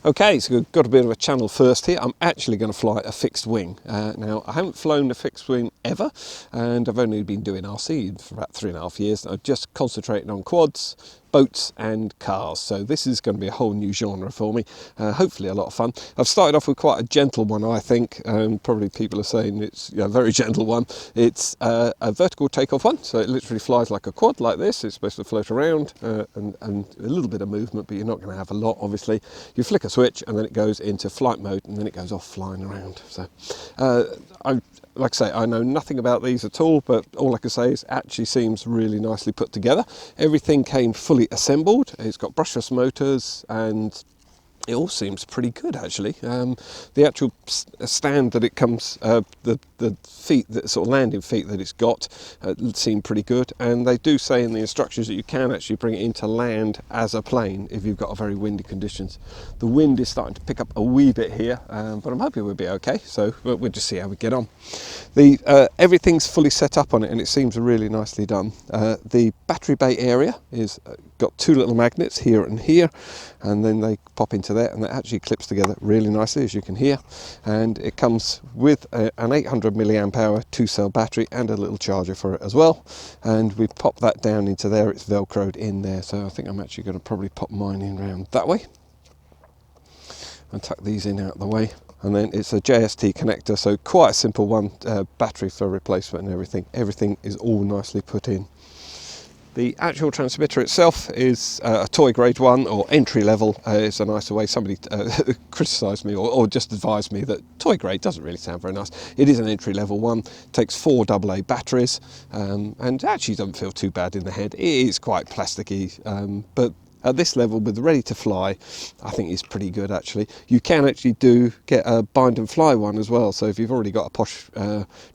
Okay, so we've got a bit of a channel first here. I'm actually going to fly a fixed wing. Now, I haven't flown a fixed wing ever, and I've only been doing RC for about 3.5 years. I'm just concentrating on quads, boats and cars. So this is going to be a whole new genre for me. Hopefully a lot of fun. I've started off with quite a gentle one, I think. Probably people are saying it's a very gentle one. It's a vertical takeoff one, so it literally flies like a quad like this. It's supposed to float around and a little bit of movement, but you're not going to have a lot, obviously. You flick a switch and then it goes into flight mode and then it goes off flying around. So like I say, I know nothing about these at all, but all I can say is it actually seems really nicely put together. Everything came fully assembled. It's got brushless motors and it all seems pretty good, actually. The actual stand that it comes, the feet, the sort of landing feet that it's got, seem pretty good. And they do say in the instructions that you can actually bring it into land as a plane if you've got a very windy conditions. The wind is starting to pick up a wee bit here, but I'm hoping we'll be okay. So we'll just see how we get on. Everything's fully set up on it, and it seems really nicely done. The battery bay area is got two little magnets here and here, and then they pop into there, and that actually clips together really nicely, as you can hear. And it comes with an 800 milliamp hour 2-cell battery and a little charger for it as well. And we pop that down into there. It's velcroed in there, so I think I'm actually going to probably pop mine in round that way and tuck these in out of the way. And then it's a JST connector, so quite a simple one, battery for replacement and everything. Everything is all nicely put in. The actual transmitter itself is a toy grade one, or entry level. It's a nicer way. Somebody criticised me or just advised me that toy grade doesn't really sound very nice. It is an entry level one, takes 4 AA batteries, and actually doesn't feel too bad in the head. It is quite plasticky, but at this level, with ready to fly, I think it's pretty good, actually. You can actually get a bind and fly one as well. So if you've already got a posh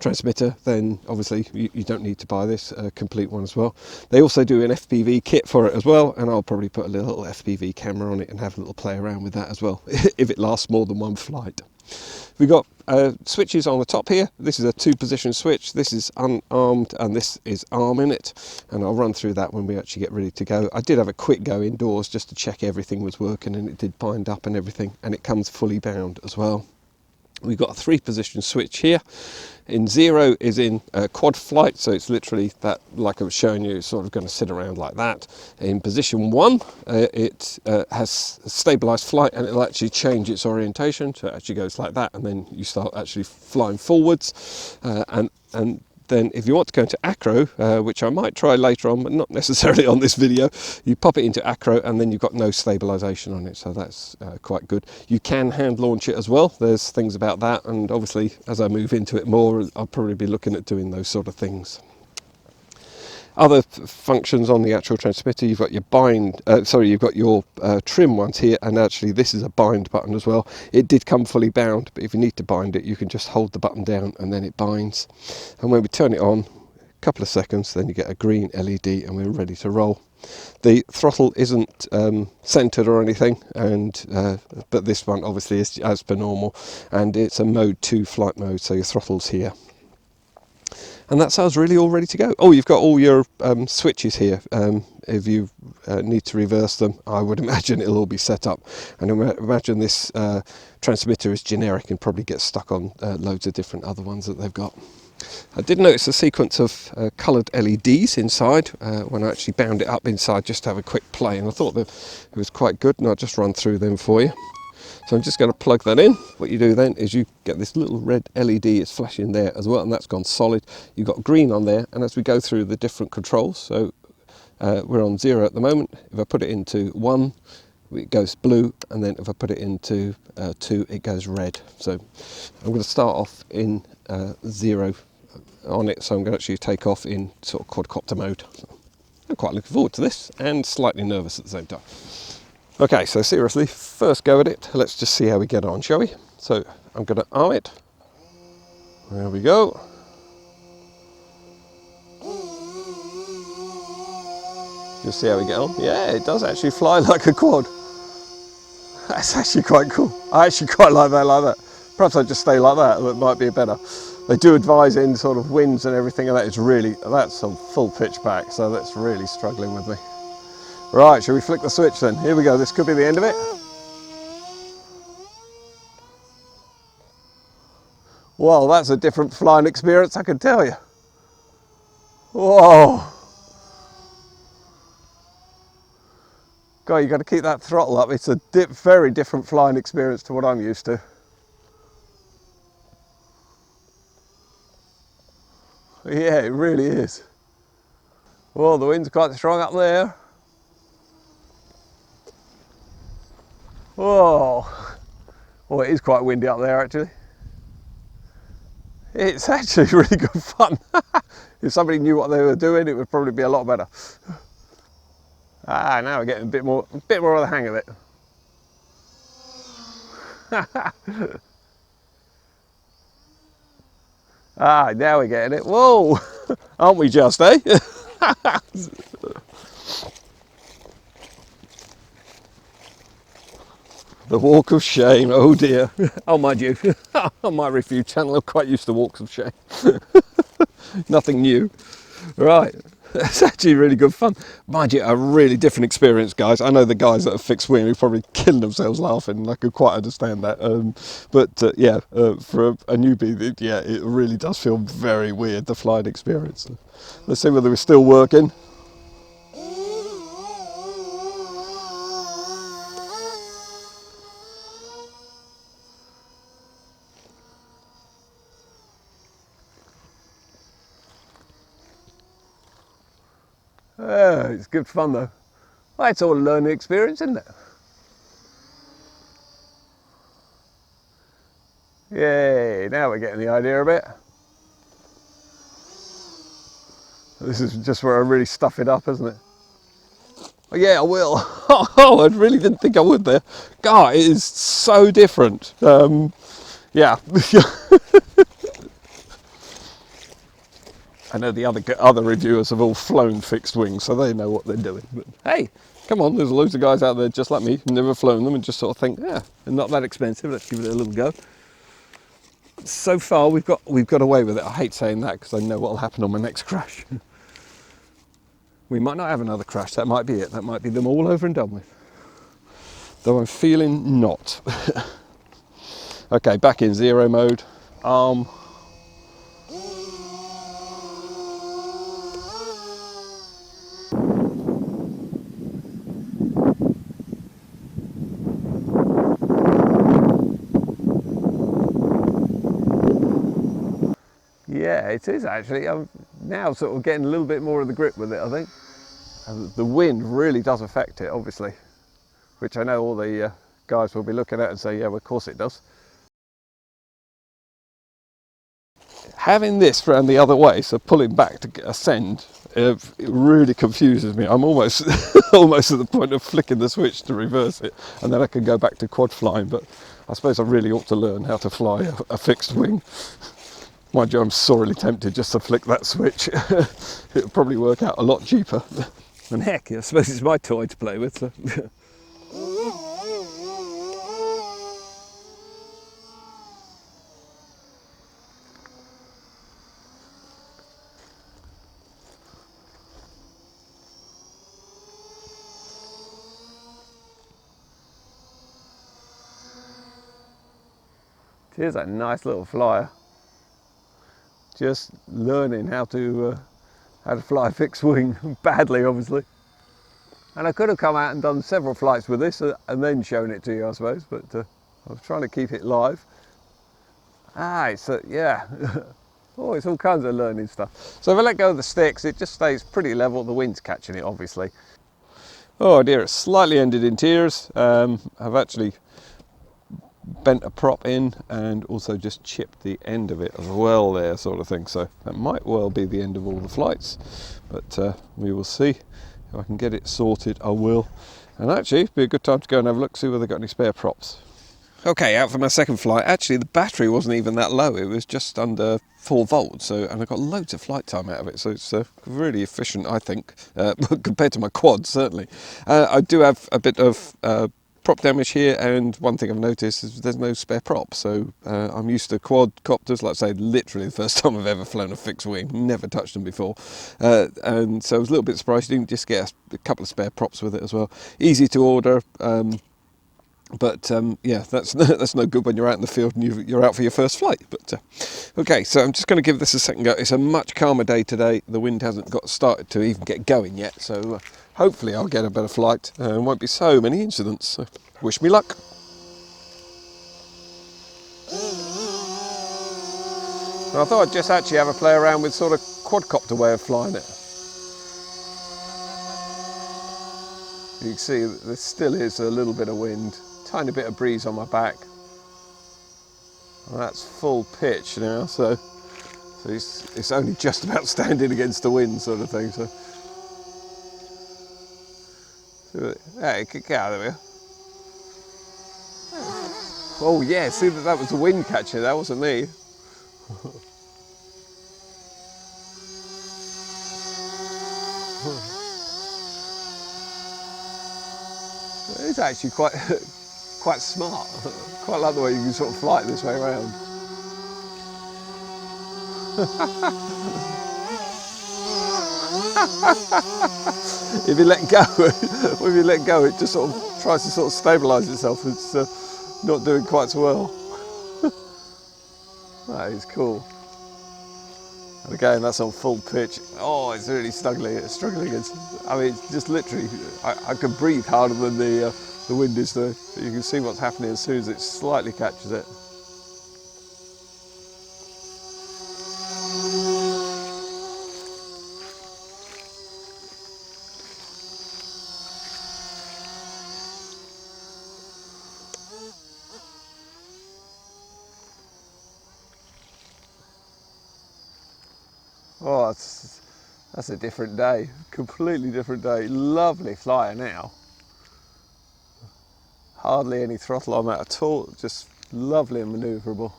transmitter, then obviously you don't need to buy this complete one as well. They also do an FPV kit for it as well, and I'll probably put a little FPV camera on it and have a little play around with that as well, if it lasts more than one flight. We've got switches on the top here. This is a 2-position switch. This is unarmed and this is arm in it, and I'll run through that when we actually get ready to go. I did have a quick go indoors just to check everything was working, and it did bind up and everything, and it comes fully bound as well. We've got a 3-position switch here. In 0 is in quad flight, so it's literally that, like I was showing you, it's sort of going to sit around like that. In position 1, it has stabilised flight, and it'll actually change its orientation, so it actually goes like that, and then you start actually flying forwards. And then if you want to go into acro, which I might try later on, but not necessarily on this video, you pop it into acro and then you've got no stabilisation on it, so that's quite good. You can hand launch it as well. There's things about that, and obviously as I move into it more, I'll probably be looking at doing those sort of things. Other functions on the actual transmitter, you've got your you've got your trim ones here, and actually this is a bind button as well. It did come fully bound, but if you need to bind it, you can just hold the button down and then it binds. And when we turn it on, a couple of seconds, then you get a green LED and we're ready to roll. The throttle isn't centered or anything, and but this one obviously is as per normal, and it's a mode 2 flight mode, so your throttle's here. And that's us really all ready to go. Oh, you've got all your switches here. If you need to reverse them, I would imagine it'll all be set up. And imagine this transmitter is generic and probably gets stuck on loads of different other ones that they've got. I did notice a sequence of coloured LEDs inside when I actually bound it up inside just to have a quick play, and I thought that it was quite good, and I'll just run through them for you. So I'm just going to plug that in. What you do then is you get this little red LED, it's flashing there as well, and that's gone solid. You've got green on there, and as we go through the different controls, so we're on 0 at the moment. If I put it into 1, it goes blue, and then if I put it into 2, it goes red. So I'm going to start off in 0 on it, so I'm going to actually take off in sort of quadcopter mode. So I'm quite looking forward to this, and slightly nervous at the same time. Okay, so seriously, first go at it. Let's just see how we get on, shall we? So I'm going to arm it. There we go. Just see how we get on. Yeah, it does actually fly like a quad. That's actually quite cool. I actually quite like that. Perhaps I'll just stay like that. That might be better. They do advise in sort of winds and everything, and that's a full pitch back, so that's really struggling with me. Right, shall we flick the switch then? Here we go, this could be the end of it. Well, that's a different flying experience, I can tell you. Whoa. God, you got to keep that throttle up. It's a very different flying experience to what I'm used to. Yeah, it really is. Well, the wind's quite strong up there. Whoa. Well, it is quite windy up there, actually. It's actually really good fun. If somebody knew what they were doing, it would probably be a lot better. Ah, now we're getting a bit more of the hang of it. Ah, now we're getting it. Whoa, aren't we just, eh? The walk of shame, oh dear. Oh, mind you, on my review channel, I'm quite used to walks of shame. Nothing new. Right, it's actually really good fun. Mind you, a really different experience, guys. I know the guys that have fixed wing are probably killing themselves laughing, and I could quite understand that. Yeah, for a newbie, yeah, it really does feel very weird, the flying experience. Let's see whether we're still working. It's good fun though. Well, it's all a learning experience, isn't it? Yay, now we're getting the idea of it. This is just where I really stuff it up, isn't it? Oh, yeah, I will. Oh, I really didn't think I would there. God, it is so different. Yeah. I know the other reviewers have all flown fixed wings, so they know what they're doing. But hey, come on, there's loads of guys out there just like me who've never flown them and just sort of think, yeah, they're not that expensive. Let's give it a little go. So far, we've got away with it. I hate saying that because I know what will happen on my next crash. We might not have another crash. That might be it. That might be them all over and done with. Though I'm feeling not. Okay, back in zero mode. Yeah, it is actually. I'm now sort of getting a little bit more of the grip with it, I think. And the wind really does affect it, obviously, which I know all the guys will be looking at and say, yeah, well, of course it does. Having this round the other way, so pulling back to ascend, it really confuses me. I'm almost almost at the point of flicking the switch to reverse it, and then I can go back to quad flying, but I suppose I really ought to learn how to fly a fixed wing. Mind you, I'm sorely tempted just to flick that switch. It'll probably work out a lot cheaper. And heck, I suppose it's my toy to play with. So. Here's a nice little flyer. Just learning how to fly a fixed wing, badly obviously. And I could have come out and done several flights with this and then shown it to you, I suppose, but I was trying to keep it live. Yeah. Oh, it's all kinds of learning stuff. So if I let go of the sticks, it just stays pretty level. The wind's catching it, obviously. Oh dear, it's slightly ended in tears. I've actually bent a prop in and also just chipped the end of it as well there, sort of thing. So that might well be the end of all the flights, but we will see. If I can get it sorted, I will. And actually, it'd be a good time to go and have a look, see whether they've got any spare props. Okay, out for my second flight. Actually, the battery wasn't even that low. It was just under 4 volts, and I got loads of flight time out of it. So it's really efficient, I think, compared to my quad, certainly. I do have a bit of prop damage here, and one thing I've noticed is there's no spare prop. So I'm used to quadcopters, like I say, literally the first time I've ever flown a fixed wing, never touched them before. And so I was a little bit surprised you didn't just get a couple of spare props with it as well. Easy to order. But yeah, that's that's no good when you're out in the field and you're out for your first flight. But okay, so I'm just going to give this a second go. It's a much calmer day today. The wind hasn't got started to even get going yet, so hopefully I'll get a better flight and won't be so many incidents. So wish me luck. And I thought I'd just actually have a play around with sort of quadcopter way of flying it. You can see there still is a little bit of wind, tiny bit of breeze on my back. And that's full pitch now, so it's only just about standing against the wind sort of thing. So hey, get out of here. Oh yeah, see that was the wind catching, that wasn't me. It's actually quite smart. Quite like the way you can sort of fly it this way around. If you let go, it just sort of tries to sort of stabilise itself. It's not doing quite so well. That is cool. And again, that's on full pitch. Oh, it's really struggling against. I mean, it's just literally. I can breathe harder than the wind is there. You can see what's happening as soon as it slightly catches it. Oh, that's a different day. Completely different day. Lovely flyer now. Hardly any throttle on that at all. Just lovely and manoeuvrable.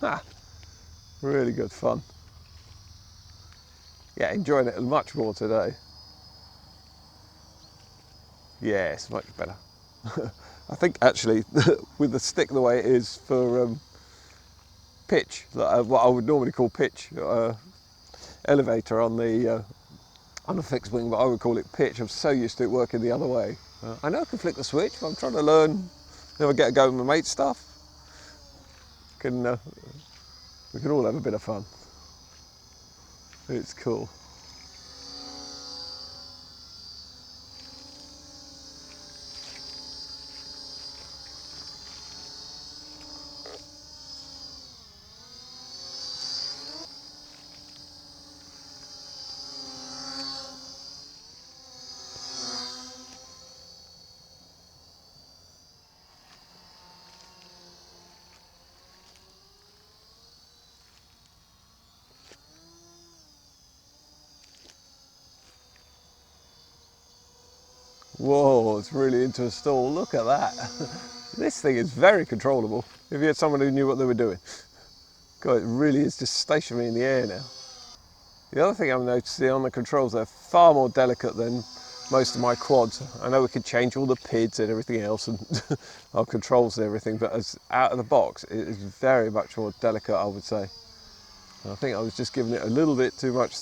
Ah, really good fun. Yeah, enjoying it much more today. Yes, much better. I think actually, with the stick the way it is for pitch, what I would normally call pitch, elevator on a fixed wing, but I would call it pitch. I'm so used to it working the other way. I know I can flick the switch, but I'm trying to learn. Never get a go with my mate's stuff. We can all have a bit of fun. It's cool. Whoa, it's really into a stall. Look at that. This thing is very controllable. If you had someone who knew what they were doing. God, it really is just stationary in the air now. The other thing I'm noticing on the controls, they're far more delicate than most of my quads. I know we could change all the PIDs and everything else and our controls and everything, but as out of the box, it is very much more delicate, I would say. And I think I was just giving it a little bit too much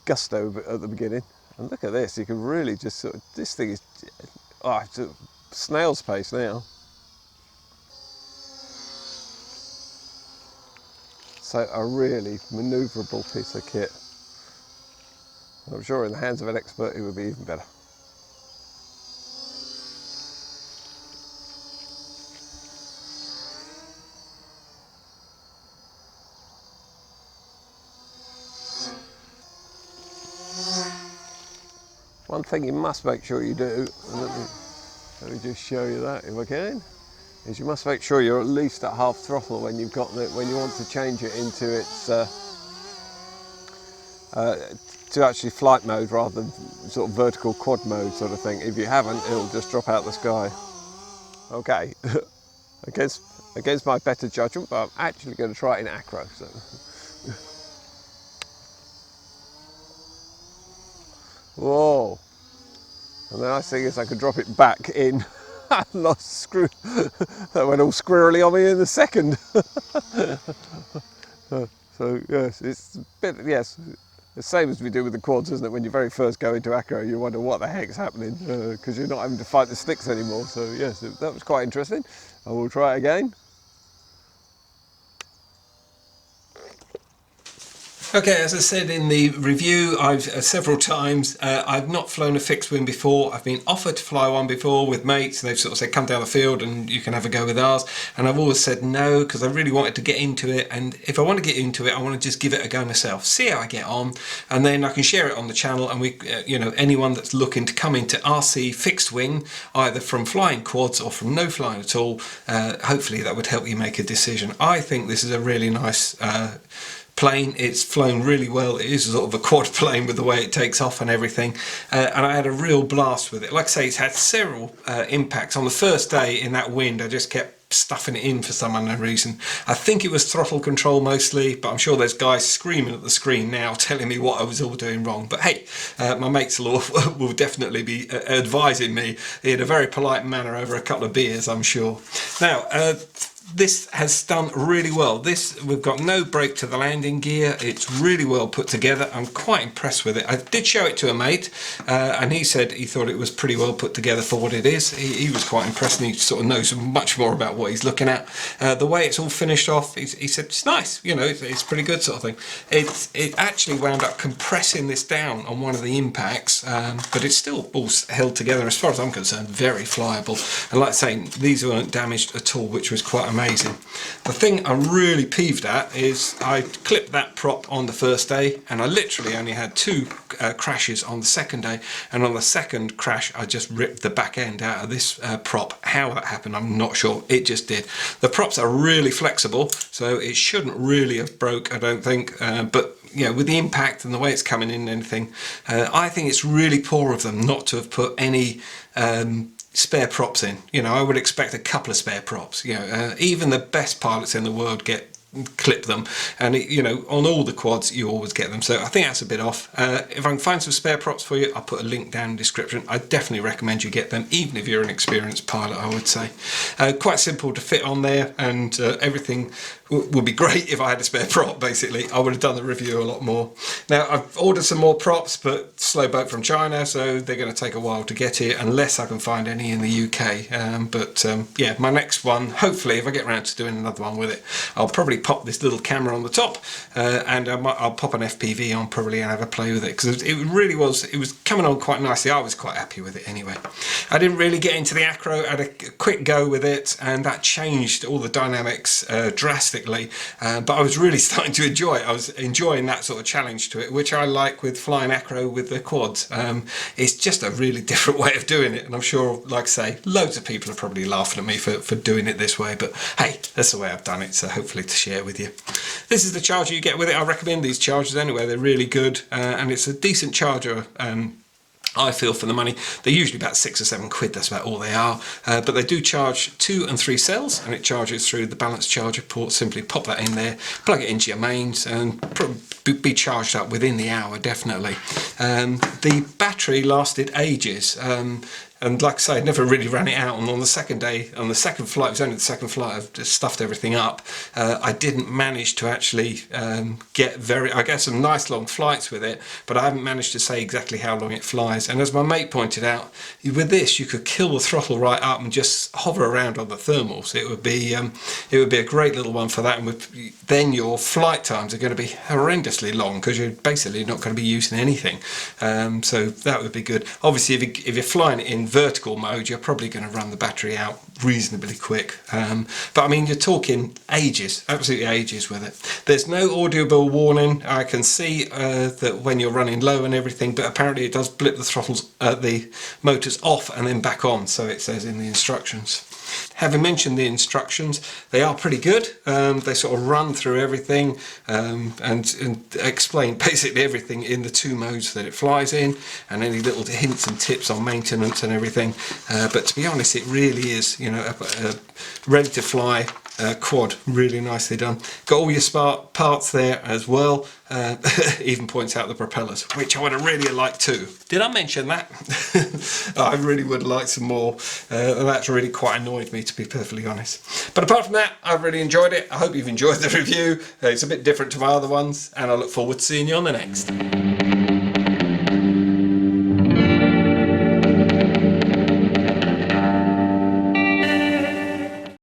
gusto at the beginning. And look at this, you can really just sort of, this thing is, it's a snail's pace now. So a really manoeuvrable piece of kit. I'm sure in the hands of an expert it would be even better. One thing you must make sure you do, and let me just show you that if I can, is you must make sure you're at least at half throttle when you've got when you want to change it into its to actually flight mode rather than sort of vertical quad mode sort of thing. If you haven't, it'll just drop out the sky. Okay, against my better judgment, but I'm actually going to try it in acro. So. Whoa! And the nice thing is I can drop it back in. Screw. That went all squirrely on me in a second. So yes, it's the same as we do with the quads, isn't it? When you very first go into acro, you wonder what the heck's happening because you're not having to fight the sticks anymore. So yes, that was quite interesting. I will try it again. Okay, as I said in the review, I've several times, I've not flown a fixed wing before. I've been offered to fly one before with mates, and they've sort of said, come down the field and you can have a go with ours. And I've always said no, because I really wanted to get into it. And if I want to get into it, I want to just give it a go myself, see how I get on, and then I can share it on the channel. And we, you know, anyone that's looking to come into RC fixed wing, either from flying quads or from no flying at all, hopefully that would help you make a decision. I think this is a really nice plane. It's flown really well. It is sort of a quad plane with the way it takes off and everything, and I had a real blast with it. Like I say, it's had several impacts. On the first day in that wind, I just kept stuffing it in for some unknown reason. I think it was throttle control mostly, but I'm sure there's guys screaming at the screen now telling me what I was all doing wrong. But hey, my mates will definitely be advising me in a very polite manner over a couple of beers, I'm sure. Now, this has done really well. We've got no brake to the landing gear. It's really well put together. I'm quite impressed with it. I did show it to a mate, and he said he thought it was pretty well put together for what it is. He was quite impressed, and he sort of knows much more about what he's looking at. The way it's all finished off, he said it's nice, you know, it's pretty good sort of thing. It actually wound up compressing this down on one of the impacts, but it's still all held together. As far as I'm concerned, very flyable. And like I say, these weren't damaged at all, which was quite amazing. The thing I'm really peeved at is I clipped that prop on the first day, and I literally only had 2 crashes on the second day, and on the second crash I just ripped the back end out of this prop. How that happened, I'm not sure. It just did. The props are really flexible, so it shouldn't really have broke, I don't think, but you know, with the impact and the way it's coming in and anything, I think it's really poor of them not to have put any spare props in. You know, I would expect a couple of spare props. You know, even the best pilots in the world clip them, and you know, on all the quads you always get them, so I think that's a bit off. If I can find some spare props for you, I'll put a link down in the description. I definitely recommend you get them, even if you're an experienced pilot, I would say. Quite simple to fit on there, and everything would be great if I had a spare prop. Basically, I would have done the review a lot more. Now, I've ordered some more props, but slow boat from China, so they're going to take a while to get here, unless I can find any in the UK. Yeah, my next one, hopefully, if I get around to doing another one with it, I'll probably pop this little camera on the top, and I'll pop an FPV on probably and have a play with it, because it really was, it was coming on quite nicely. I was quite happy with it anyway. I didn't really get into the acro. I had a quick go with it, and that changed all the dynamics drastically, but I was really starting to enjoy it. I was enjoying that sort of challenge to it, which I like with flying acro with the quads. It's just a really different way of doing it, and I'm sure, like I say, loads of people are probably laughing at me for doing it this way, but hey, that's the way I've done it, so hopefully to share with you. This is the charger you get with it. I recommend these chargers anyway. They're really good, and it's a decent charger, I feel, for the money. They're usually about 6 or 7 quid, that's about all they are, but they do charge 2 and 3 cells, and it charges through the balanced charger port. Simply pop that in there, plug it into your mains, and be charged up within the hour, definitely. The battery lasted ages, and like I say, I never really ran it out. And on the second day, on the second flight, it was only the second flight, I've just stuffed everything up. I didn't manage to actually I get some nice long flights with it, but I haven't managed to say exactly how long it flies. And as my mate pointed out, with this you could kill the throttle right up and just hover around on the thermals. It would be a great little one for that, and then your flight times are going to be horrendously long, because you're basically not going to be using anything. So that would be good. Obviously, if you're flying it in vertical mode, you're probably going to run the battery out reasonably quick, but I mean, you're talking ages, absolutely ages with it. There's no audible warning. I can see that when you're running low and everything, but apparently it does blip the throttles, the motors off and then back on, so it says in the instructions. Having mentioned the instructions, they are pretty good. They sort of run through everything and explain basically everything in the 2 modes that it flies in, and any little hints and tips on maintenance and everything. But to be honest, it really is, you know, a ready to fly quad, really nicely done. Got all your smart parts there as well. Even points out the propellers, which I would have really liked too. Did I mention that? I really would like some more, and that's really quite annoyed me, to be perfectly honest. But apart from that, I've really enjoyed it. I hope you've enjoyed the review. It's a bit different to my other ones, and I look forward to seeing you on the next.